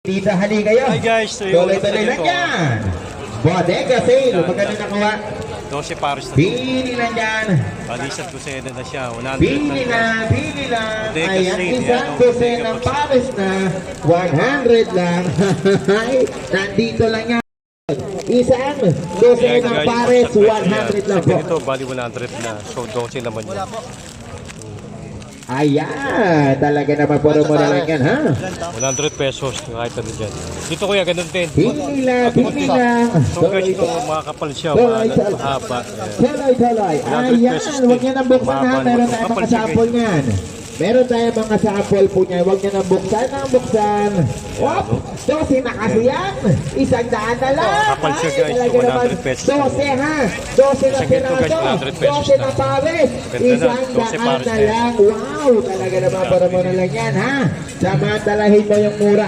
Dito, hali kayo. Hi guys, so yung tuloy-tuloy lang yan. Bodega sale. Magkano nakuha? 12 pares na. Bili lang yan. Palisat ko na siya. 100 Bili na, bili lang. Bodega Ayan, sale, isang yan, dosen Bodega ng Paris. pares na 100 lang. Nandito lang yan. Isang dosen ng pares, 100 lang po. Ito, bali 100 na. So, 12 naman yun. Ayan, talaga naman puro mo na lang yan, ha? 100 pesos, kahit ano dyan. Dito kuya, ganun din. Bili lang, bili lang. So guys, ito mga kapal siya, mahaba. Tuloy-tuloy. 100 Ayan, pesos huwag din. niya nang buksan ha. Mahaba Meron naman. tayong Kapal mga siya, sample niyan. Meron tayong mga sample po niya. Huwag niya nang buksan. Wop! 12 na kasi yan. 100 na lang. Kapal siya, Ay, guys. talaga 100 naman. pesos. 12 ha. 12 na Isang ganito, guys, piraso. 100 pesos 12 na pares. Ganda na, 12 100 pares na na yan. lang. Wow! Talaga naman para mo na lang yan ha. Samantalahin mo yung mura.